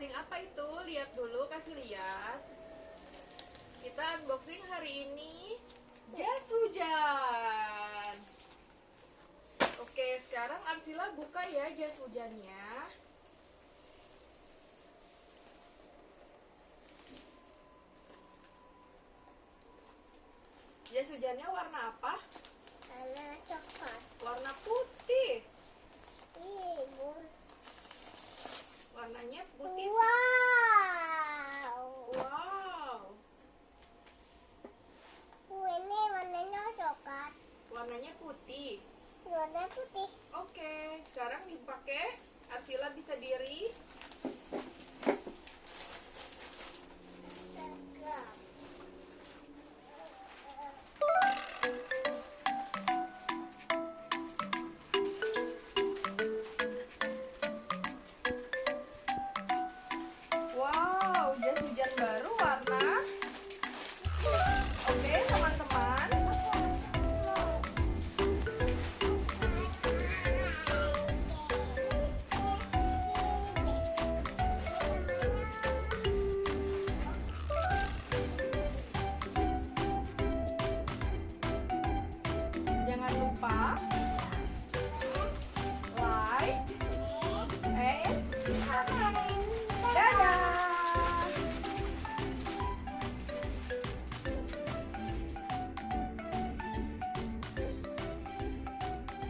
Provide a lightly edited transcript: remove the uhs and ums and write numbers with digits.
unboxing apa itu? Lihat dulu, kasih lihat. Kita unboxing hari ini jas hujan. Oke, sekarang Arsila buka ya jas hujannya. Jas hujannya warna apa? Warna coklat. Warna putih.